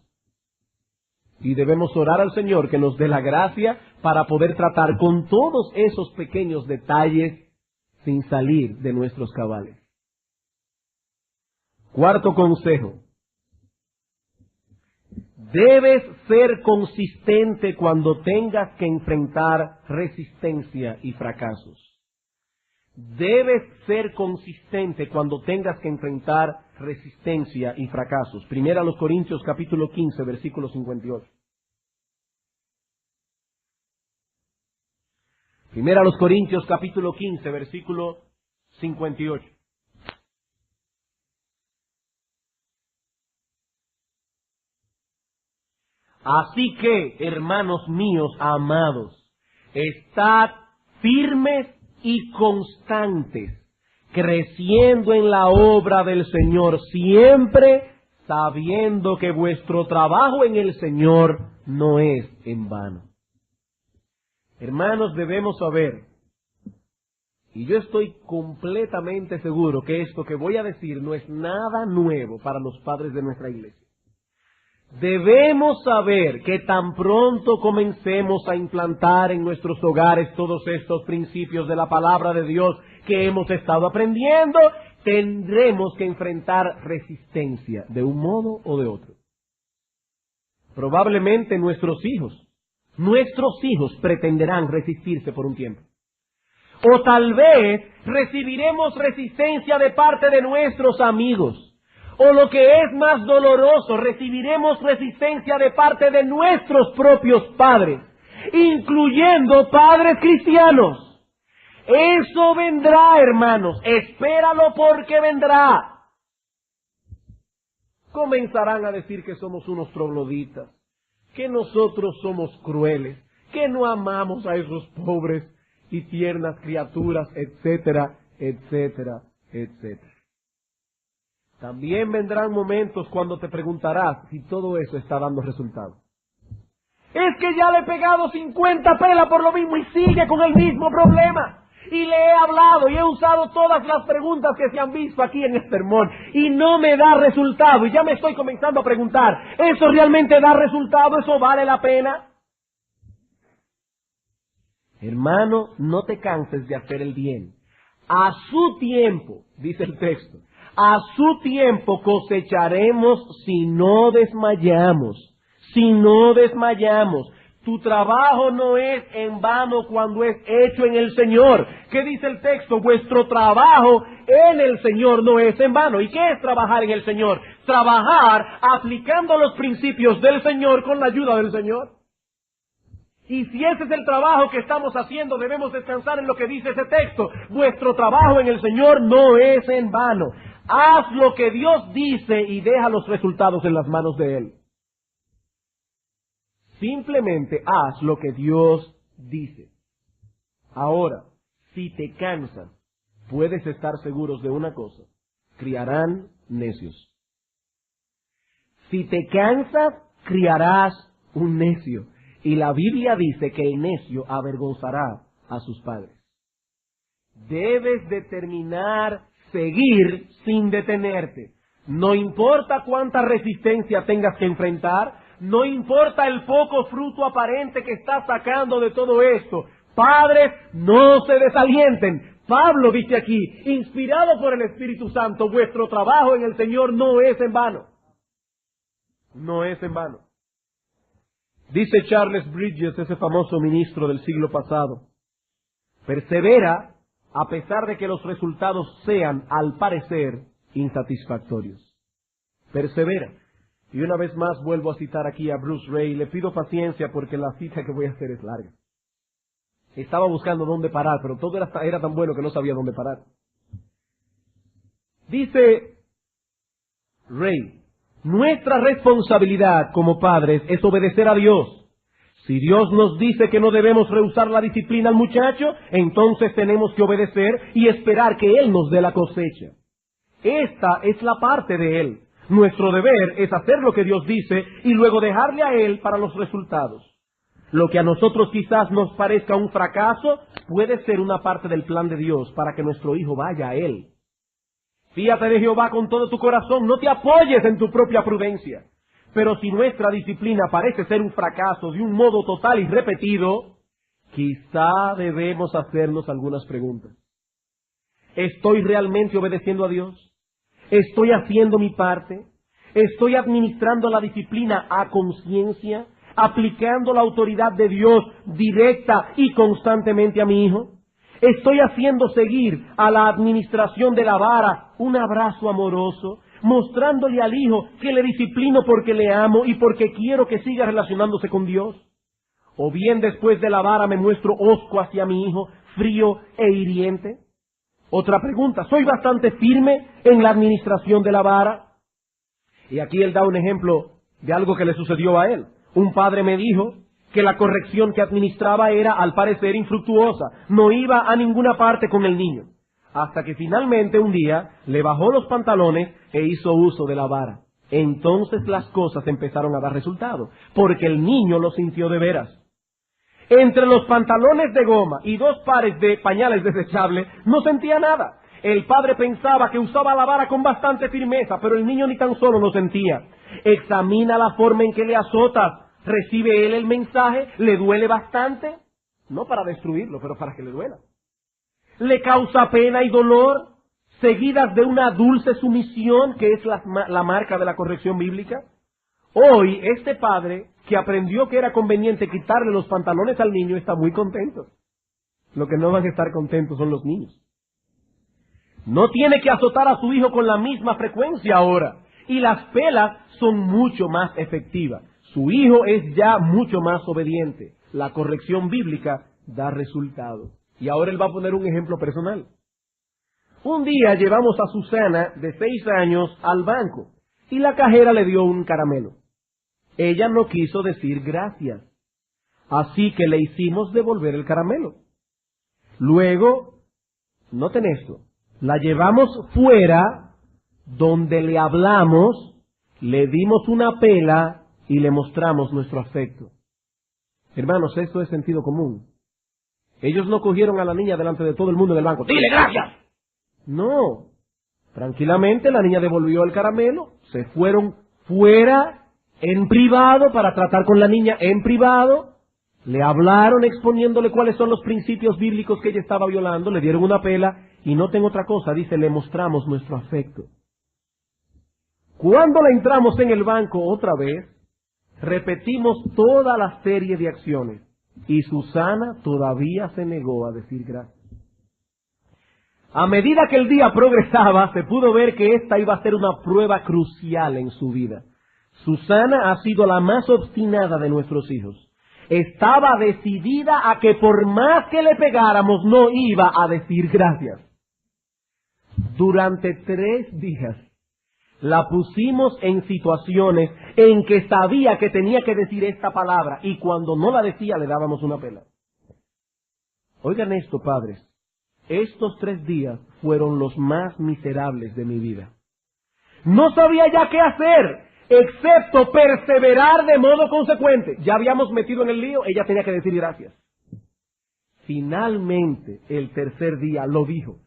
Y debemos orar al Señor que nos dé la gracia para poder tratar con todos esos pequeños detalles sin salir de nuestros cabales. Cuarto consejo. Debes ser consistente cuando tengas que enfrentar resistencia y fracasos. Debes ser consistente cuando tengas que enfrentar resistencia y fracasos. Primera a los Corintios capítulo 15, versículo 58. Primera a los Corintios capítulo 15, versículo 58. Así que, hermanos míos amados, estad firmes y constantes, creciendo en la obra del Señor, siempre sabiendo que vuestro trabajo en el Señor no es en vano. Hermanos, debemos saber, y yo estoy completamente seguro que esto que voy a decir no es nada nuevo para los padres de nuestra iglesia. Debemos saber que tan pronto comencemos a implantar en nuestros hogares todos estos principios de la palabra de Dios que hemos estado aprendiendo, tendremos que enfrentar resistencia de un modo o de otro. Probablemente nuestros hijos pretenderán resistirse por un tiempo. O tal vez recibiremos resistencia de parte de nuestros amigos. O lo que es más doloroso, recibiremos resistencia de parte de nuestros propios padres, incluyendo padres cristianos. Eso vendrá, hermanos, espéralo porque vendrá. Comenzarán a decir que somos unos trogloditas, que nosotros somos crueles, que no amamos a esos pobres y tiernas criaturas, etcétera, etcétera, etcétera. También vendrán momentos cuando te preguntarás si todo eso está dando resultado. Es que ya le he pegado 50 pelas por lo mismo y sigue con el mismo problema. Y le he hablado y he usado todas las preguntas que se han visto aquí en este sermón y no me da resultado. Y ya me estoy comenzando a preguntar, ¿eso realmente da resultado? ¿Eso vale la pena? Hermano, no te canses de hacer el bien. A su tiempo, dice el texto, a su tiempo cosecharemos si no desmayamos. Si no desmayamos. Tu trabajo no es en vano cuando es hecho en el Señor. ¿Qué dice el texto? Vuestro trabajo en el Señor no es en vano. ¿Y qué es trabajar en el Señor? Trabajar aplicando los principios del Señor con la ayuda del Señor. Y si ese es el trabajo que estamos haciendo, debemos descansar en lo que dice ese texto. Vuestro trabajo en el Señor no es en vano. Haz lo que Dios dice y deja los resultados en las manos de Él. Simplemente haz lo que Dios dice. Ahora, si te cansas, puedes estar seguros de una cosa: criarán necios. Si te cansas, criarás un necio. Y la Biblia dice que el necio avergonzará a sus padres. Debes determinar seguir sin detenerte. No importa cuánta resistencia tengas que enfrentar, no importa el poco fruto aparente que estás sacando de todo esto. Padres, no se desalienten. Pablo dice aquí, inspirado por el Espíritu Santo, vuestro trabajo en el Señor no es en vano. No es en vano. Dice Charles Bridges, ese famoso ministro del siglo pasado, persevera a pesar de que los resultados sean, al parecer, insatisfactorios. Persevera. Y una vez más vuelvo a citar aquí a Bruce Ray. Le pido paciencia porque la cita que voy a hacer es larga. Estaba buscando dónde parar, pero todo era tan bueno que no sabía dónde parar. Dice Ray, nuestra responsabilidad como padres es obedecer a Dios. Si Dios nos dice que no debemos rehusar la disciplina al muchacho, entonces tenemos que obedecer y esperar que Él nos dé la cosecha. Esta es la parte de Él. Nuestro deber es hacer lo que Dios dice y luego dejarle a Él para los resultados. Lo que a nosotros quizás nos parezca un fracaso, puede ser una parte del plan de Dios para que nuestro hijo vaya a Él. Fíate de Jehová con todo tu corazón, no te apoyes en tu propia prudencia. Pero si nuestra disciplina parece ser un fracaso de un modo total y repetido, quizá debemos hacernos algunas preguntas. ¿Estoy realmente obedeciendo a Dios? ¿Estoy haciendo mi parte? ¿Estoy administrando la disciplina a conciencia? ¿Aplicando la autoridad de Dios directa y constantemente a mi hijo? ¿Estoy haciendo seguir a la administración de la vara un abrazo amoroso, mostrándole al hijo que le disciplino porque le amo y porque quiero que siga relacionándose con Dios? ¿O bien después de la vara me muestro hosco hacia mi hijo, frío e hiriente? Otra pregunta, ¿soy bastante firme en la administración de la vara? Y aquí él da un ejemplo de algo que le sucedió a él. Un padre me dijo que la corrección que administraba era, al parecer, infructuosa. No iba a ninguna parte con el niño. Hasta que finalmente un día le bajó los pantalones e hizo uso de la vara. Entonces las cosas empezaron a dar resultado, porque el niño lo sintió de veras. Entre los pantalones de goma y 2 pares de pañales desechables no sentía nada. El padre pensaba que usaba la vara con bastante firmeza, pero el niño ni tan solo lo sentía. Examina la forma en que le azotas. ¿Recibe él el mensaje? ¿Le duele bastante? No para destruirlo, pero para que le duela. ¿Le causa pena y dolor, seguidas de una dulce sumisión, que es la marca de la corrección bíblica? Hoy, este padre que aprendió que era conveniente quitarle los pantalones al niño está muy contento. Lo que no van a estar contentos son los niños. No tiene que azotar a su hijo con la misma frecuencia ahora. Y las pelas son mucho más efectivas. Su hijo es ya mucho más obediente. La corrección bíblica da resultado. Y ahora él va a poner un ejemplo personal. Un día llevamos a Susana, de 6 años, al banco. Y la cajera le dio un caramelo. Ella no quiso decir gracias. Así que le hicimos devolver el caramelo. Luego, noten esto, la llevamos fuera, donde le hablamos, le dimos una pela y le mostramos nuestro afecto. Hermanos, esto es sentido común. Ellos no cogieron a la niña delante de todo el mundo en el banco. ¡Dile gracias! No. Tranquilamente la niña devolvió el caramelo, se fueron fuera, en privado, para tratar con la niña en privado. Le hablaron exponiéndole cuáles son los principios bíblicos que ella estaba violando, le dieron una pela y noten otra cosa, dice, le mostramos nuestro afecto. Cuando la entramos en el banco otra vez, repetimos toda la serie de acciones y Susana todavía se negó a decir gracias. A medida que el día progresaba, se pudo ver que esta iba a ser una prueba crucial en su vida. Susana ha sido la más obstinada de nuestros hijos. Estaba decidida a que por más que le pegáramos, no iba a decir gracias. Durante 3 días la pusimos en situaciones en que sabía que tenía que decir esta palabra y cuando no la decía le dábamos una pela. Oigan esto, padres. Estos 3 días fueron los más miserables de mi vida. No sabía ya qué hacer, excepto perseverar de modo consecuente. Ya habíamos metido en el lío, ella tenía que decir gracias. Finalmente, el 3er día lo dijo.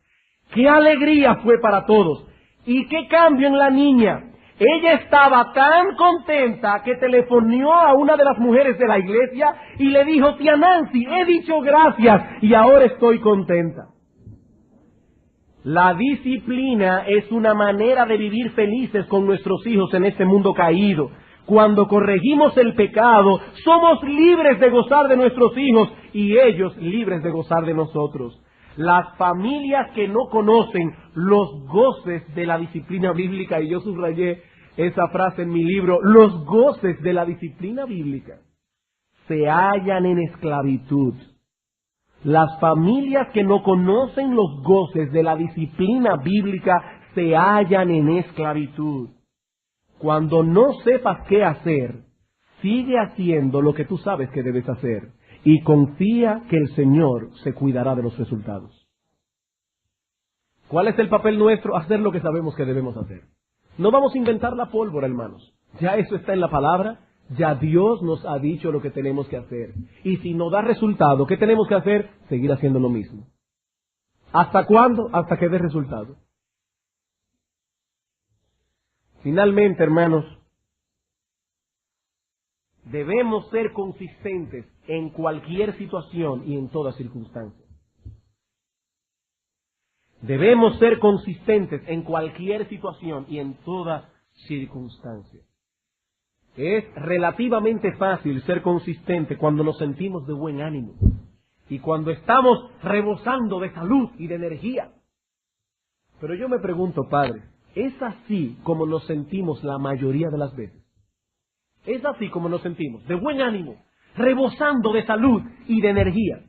¡Qué alegría fue para todos! ¿Y qué cambio en la niña? Ella estaba tan contenta que telefonó a una de las mujeres de la iglesia y le dijo, tía Nancy, he dicho gracias y ahora estoy contenta. La disciplina es una manera de vivir felices con nuestros hijos en este mundo caído. Cuando corregimos el pecado, somos libres de gozar de nuestros hijos y ellos libres de gozar de nosotros. Las familias que no conocen los goces de la disciplina bíblica, y yo subrayé esa frase en mi libro, los goces de la disciplina bíblica, se hallan en esclavitud. Las familias que no conocen los goces de la disciplina bíblica se hallan en esclavitud. Cuando no sepas qué hacer, sigue haciendo lo que tú sabes que debes hacer y confía que el Señor se cuidará de los resultados. ¿Cuál es el papel nuestro? Hacer lo que sabemos que debemos hacer. No vamos a inventar la pólvora, hermanos. Ya eso está en la palabra. Ya Dios nos ha dicho lo que tenemos que hacer. Y si no da resultado, ¿qué tenemos que hacer? Seguir haciendo lo mismo. ¿Hasta cuándo? Hasta que dé resultado. Finalmente, hermanos, debemos ser consistentes en cualquier situación y en toda circunstancia. Debemos ser consistentes en cualquier situación y en toda circunstancia. Es relativamente fácil ser consistente cuando nos sentimos de buen ánimo y cuando estamos rebosando de salud y de energía. Pero yo me pregunto, padre, ¿es así como nos sentimos la mayoría de las veces? ¿Es así como nos sentimos? ¿De buen ánimo? ¿Rebosando de salud y de energía?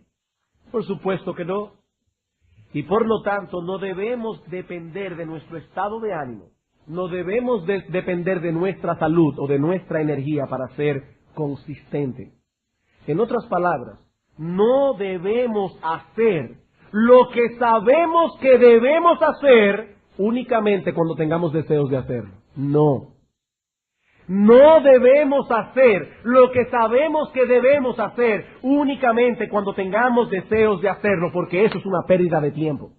Por supuesto que no. Y por lo tanto no debemos depender de nuestro estado de ánimo. No debemos depender de nuestra salud o de nuestra energía para ser consistentes. En otras palabras, no debemos hacer lo que sabemos que debemos hacer únicamente cuando tengamos deseos de hacerlo. No. No debemos hacer lo que sabemos que debemos hacer únicamente cuando tengamos deseos de hacerlo, porque eso es una pérdida de tiempo.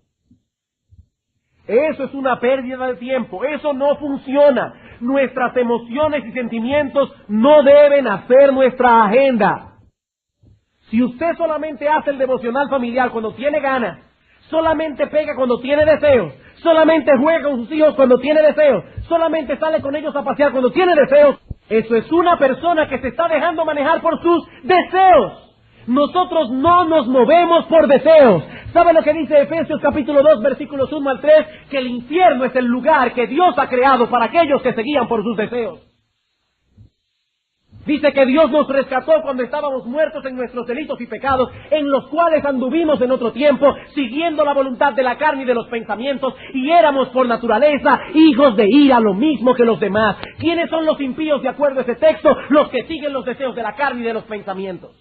Eso es una pérdida de tiempo, eso no funciona. Nuestras emociones y sentimientos no deben hacer nuestra agenda. Si usted solamente hace el devocional familiar cuando tiene ganas, solamente pega cuando tiene deseos, solamente juega con sus hijos cuando tiene deseos, solamente sale con ellos a pasear cuando tiene deseos, Eso es una persona que se está dejando manejar por sus deseos. Nosotros no nos movemos por deseos. ¿Sabe lo que dice Efesios capítulo 2, versículos 1 al 3? Que el infierno es el lugar que Dios ha creado para aquellos que se guían por sus deseos. Dice que Dios nos rescató cuando estábamos muertos en nuestros delitos y pecados, en los cuales anduvimos en otro tiempo, siguiendo la voluntad de la carne y de los pensamientos, y éramos por naturaleza hijos de ira, lo mismo que los demás. ¿Quiénes son los impíos de acuerdo a ese texto? Los que siguen los deseos de la carne y de los pensamientos.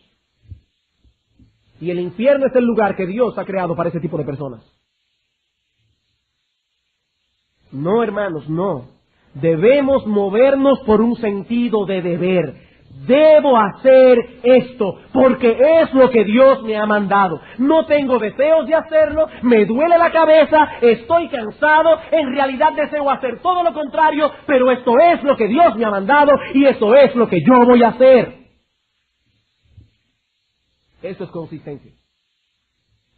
Y el infierno es el lugar que Dios ha creado para ese tipo de personas. No, hermanos, no. Debemos movernos por un sentido de deber. Debo hacer esto porque es lo que Dios me ha mandado. No tengo deseos de hacerlo, me duele la cabeza, estoy cansado, en realidad deseo hacer todo lo contrario, pero esto es lo que Dios me ha mandado y esto es lo que yo voy a hacer. Eso es consistencia.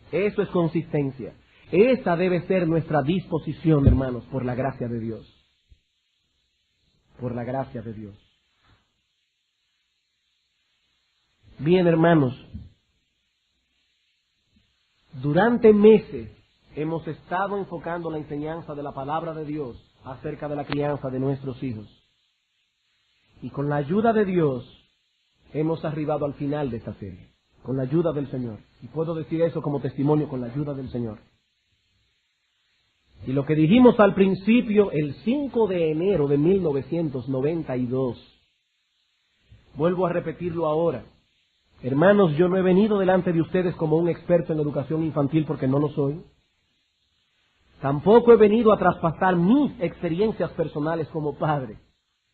Eso es consistencia. Esa debe ser nuestra disposición, hermanos, por la gracia de Dios. Por la gracia de Dios. Bien, hermanos, durante meses hemos estado enfocando la enseñanza de la palabra de Dios acerca de la crianza de nuestros hijos. Y con la ayuda de Dios hemos arribado al final de esta serie, con la ayuda del Señor. Y puedo decir eso como testimonio, con la ayuda del Señor. Y lo que dijimos al principio, el 5 de enero de 1992, vuelvo a repetirlo ahora. Hermanos, yo no he venido delante de ustedes como un experto en educación infantil porque no lo soy. Tampoco he venido a traspasar mis experiencias personales como padre.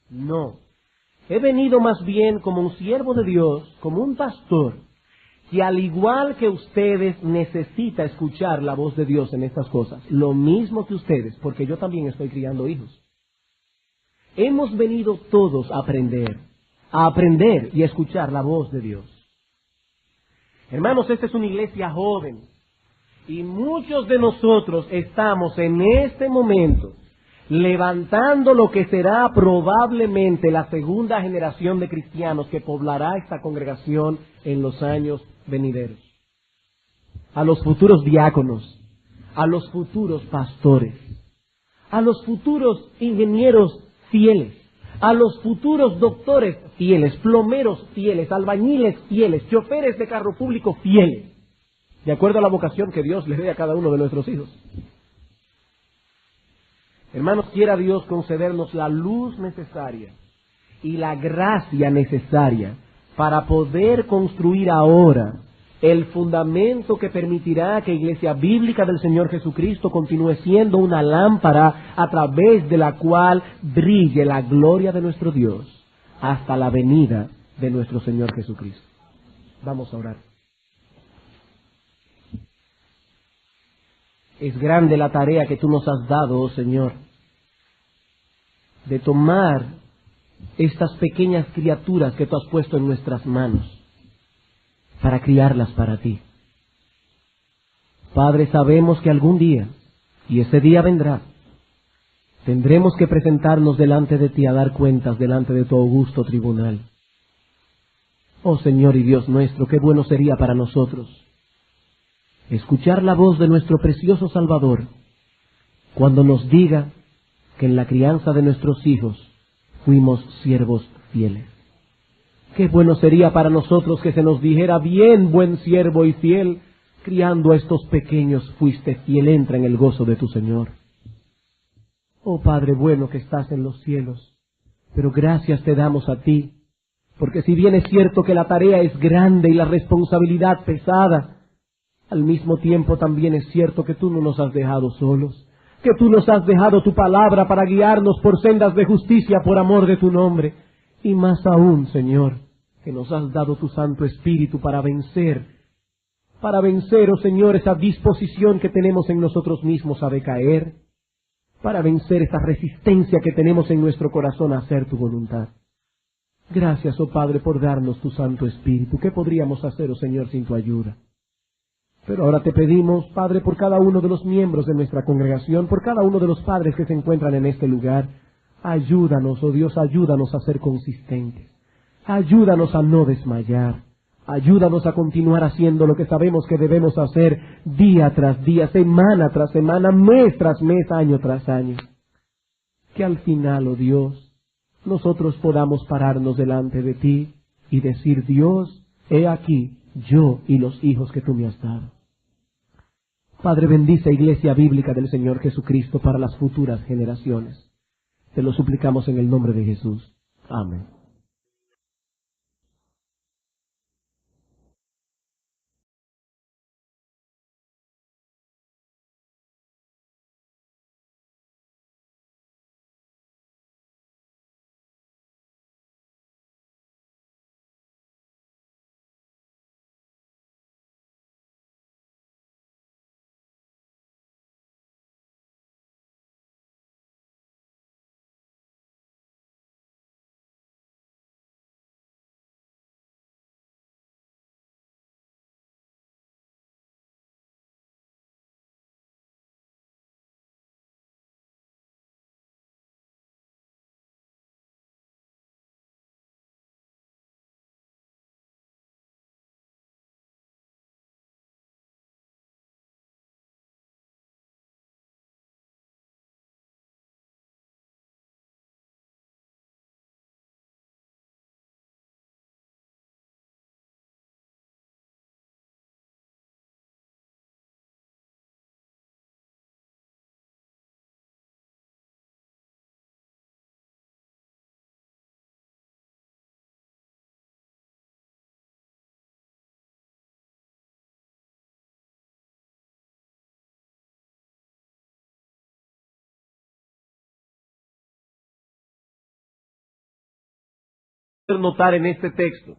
No. He venido más bien como un siervo de Dios, como un pastor, que al igual que ustedes necesita escuchar la voz de Dios en estas cosas. Lo mismo que ustedes, porque yo también estoy criando hijos. Hemos venido todos a aprender y a escuchar la voz de Dios. Hermanos, esta es una iglesia joven y muchos de nosotros estamos en este momento levantando lo que será probablemente la segunda generación de cristianos que poblará esta congregación en los años venideros. A los futuros diáconos, a los futuros pastores, a los futuros ingenieros fieles, a los futuros doctores fieles, plomeros fieles, albañiles fieles, choferes de carro público fieles, de acuerdo a la vocación que Dios les dé a cada uno de nuestros hijos. Hermanos, quiera Dios concedernos la luz necesaria y la gracia necesaria para poder construir ahora el fundamento que permitirá que Iglesia Bíblica del Señor Jesucristo continúe siendo una lámpara a través de la cual brille la gloria de nuestro Dios hasta la venida de nuestro Señor Jesucristo. Vamos a orar. Es grande la tarea que tú nos has dado, oh Señor, de tomar estas pequeñas criaturas que tú has puesto en nuestras manos para criarlas para ti. Padre, sabemos que algún día, y ese día vendrá, tendremos que presentarnos delante de ti a dar cuentas delante de tu augusto tribunal. Oh Señor y Dios nuestro, qué bueno sería para nosotros escuchar la voz de nuestro precioso Salvador cuando nos diga que en la crianza de nuestros hijos fuimos siervos fieles. Qué bueno sería para nosotros que se nos dijera: bien, buen siervo y fiel, criando a estos pequeños fuiste fiel, entra en el gozo de tu Señor. Oh Padre bueno que estás en los cielos, pero gracias te damos a ti, porque si bien es cierto que la tarea es grande y la responsabilidad pesada, al mismo tiempo también es cierto que tú no nos has dejado solos, que tú nos has dejado tu palabra para guiarnos por sendas de justicia por amor de tu nombre. Y más aún, Señor, que nos has dado tu Santo Espíritu para vencer, oh Señor, esa disposición que tenemos en nosotros mismos a decaer, para vencer esa resistencia que tenemos en nuestro corazón a hacer tu voluntad. Gracias, oh Padre, por darnos tu Santo Espíritu. ¿Qué podríamos hacer, oh Señor, sin tu ayuda? Pero ahora te pedimos, Padre, por cada uno de los miembros de nuestra congregación, por cada uno de los padres que se encuentran en este lugar, Ayúdanos, oh Dios, ayúdanos a ser consistentes. Ayúdanos a no desmayar. Ayúdanos a continuar haciendo lo que sabemos que debemos hacer día tras día, semana tras semana, mes tras mes, año tras año. Que al final, oh Dios, nosotros podamos pararnos delante de ti y decir: Dios, he aquí yo y los hijos que tú me has dado. Padre, bendice Iglesia Bíblica del Señor Jesucristo para las futuras generaciones. Te lo suplicamos en el nombre de Jesús. Amén. Notar en este texto,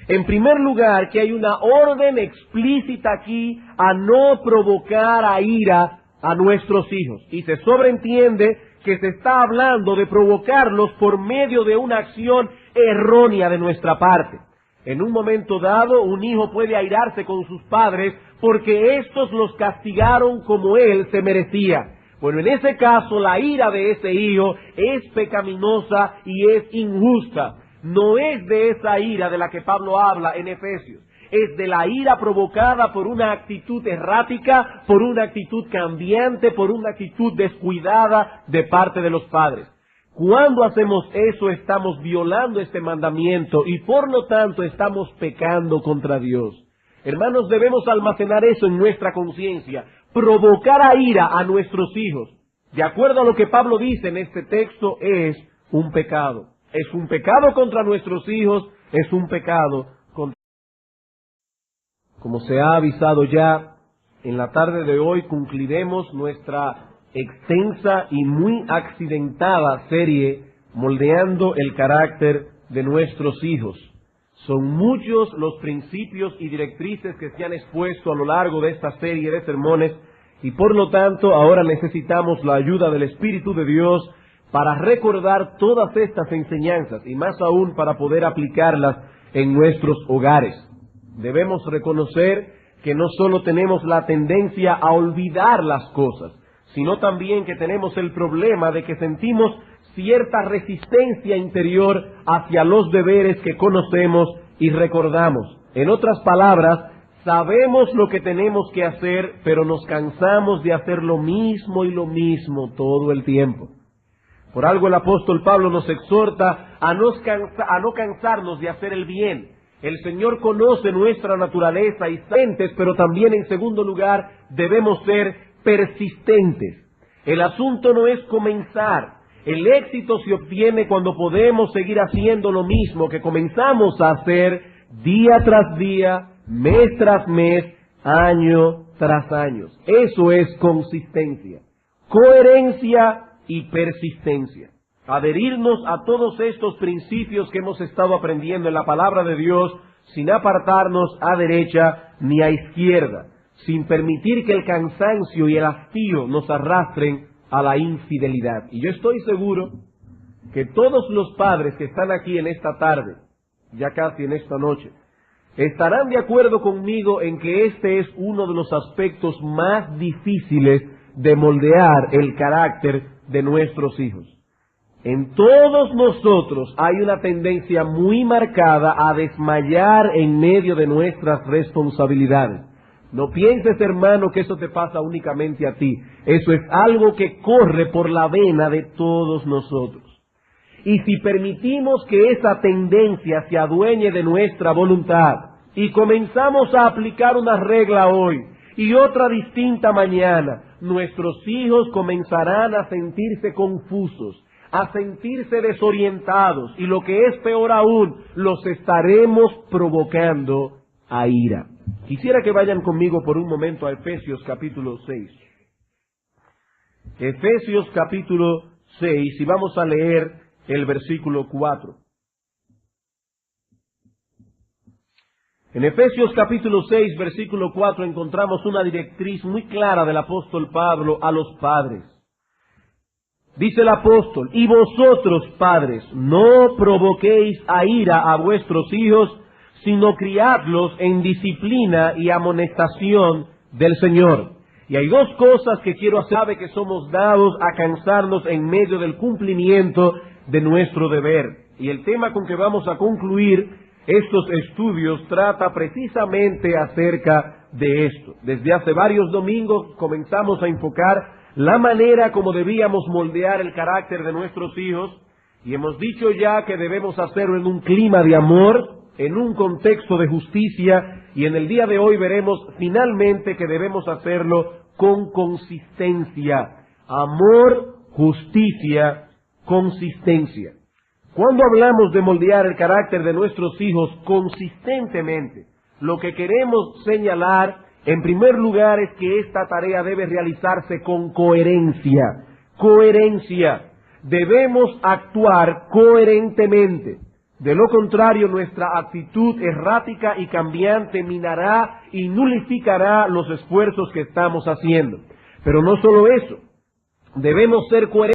en primer lugar, que hay una orden explícita aquí a no provocar a ira a nuestros hijos, y se sobreentiende que se está hablando de provocarlos por medio de una acción errónea de nuestra parte. En un momento dado, un hijo puede airarse con sus padres porque éstos los castigaron como él se merecía. Bueno, en ese caso, la ira de ese hijo es pecaminosa y es injusta. No es de esa ira de la que Pablo habla en Efesios. Es de la ira provocada por una actitud errática, por una actitud cambiante, por una actitud descuidada de parte de los padres. Cuando hacemos eso, estamos violando este mandamiento y por lo tanto estamos pecando contra Dios. Hermanos, debemos almacenar eso en nuestra conciencia. Provocar a ira a nuestros hijos, de acuerdo a lo que Pablo dice en este texto, es un pecado. Es un pecado contra nuestros hijos, es un pecado contra... Como se ha avisado ya, en la tarde de hoy concluiremos nuestra extensa y muy accidentada serie moldeando el carácter de nuestros hijos. Son muchos los principios y directrices que se han expuesto a lo largo de esta serie de sermones y por lo tanto ahora necesitamos la ayuda del Espíritu de Dios para recordar todas estas enseñanzas y más aún para poder aplicarlas en nuestros hogares. Debemos reconocer que no solo tenemos la tendencia a olvidar las cosas, sino también que tenemos el problema de que sentimos cierta resistencia interior hacia los deberes que conocemos y recordamos. En otras palabras, sabemos lo que tenemos que hacer, pero nos cansamos de hacer lo mismo y lo mismo todo el tiempo. Por algo el apóstol Pablo nos exhorta a no cansarnos de hacer el bien. El Señor conoce nuestra naturaleza y sabemos, pero también en segundo lugar debemos ser persistentes. El asunto no es comenzar. El éxito se obtiene cuando podemos seguir haciendo lo mismo que comenzamos a hacer día tras día, mes tras mes, año tras año. Eso es consistencia, coherencia y persistencia. Adherirnos a todos estos principios que hemos estado aprendiendo en la palabra de Dios sin apartarnos a derecha ni a izquierda, sin permitir que el cansancio y el hastío nos arrastren a la infidelidad. Y yo estoy seguro que todos los padres que están aquí en esta tarde, ya casi en esta noche, estarán de acuerdo conmigo en que este es uno de los aspectos más difíciles de moldear el carácter de nuestros hijos. En todos nosotros hay una tendencia muy marcada a desmayar en medio de nuestras responsabilidades. No pienses, hermano, que eso te pasa únicamente a ti. Eso es algo que corre por la vena de todos nosotros. Y si permitimos que esa tendencia se adueñe de nuestra voluntad y comenzamos a aplicar una regla hoy y otra distinta mañana, nuestros hijos comenzarán a sentirse confusos, a sentirse desorientados y lo que es peor aún, los estaremos provocando a ira. Quisiera que vayan conmigo por un momento a Efesios capítulo 6. Efesios capítulo 6 y vamos a leer el versículo 4. En Efesios capítulo 6, versículo 4 encontramos una directriz muy clara del apóstol Pablo a los padres. Dice el apóstol: y vosotros, padres, no provoquéis a ira a vuestros hijos, sino criadlos en disciplina y amonestación del Señor. Y hay dos cosas que quiero hacer. Sabe que somos dados a cansarnos en medio del cumplimiento de nuestro deber. Y el tema con que vamos a concluir estos estudios trata precisamente acerca de esto. Desde hace varios domingos comenzamos a enfocar la manera como debíamos moldear el carácter de nuestros hijos, y hemos dicho ya que debemos hacerlo en un clima de amor, en un contexto de justicia, y en el día de hoy veremos finalmente que debemos hacerlo con consistencia. Amor, justicia, consistencia. Cuando hablamos de moldear el carácter de nuestros hijos consistentemente, lo que queremos señalar en primer lugar es que esta tarea debe realizarse con coherencia. Coherencia. Debemos actuar coherentemente. De lo contrario, nuestra actitud errática y cambiante minará y nulificará los esfuerzos que estamos haciendo. Pero no solo eso, debemos ser coherentes.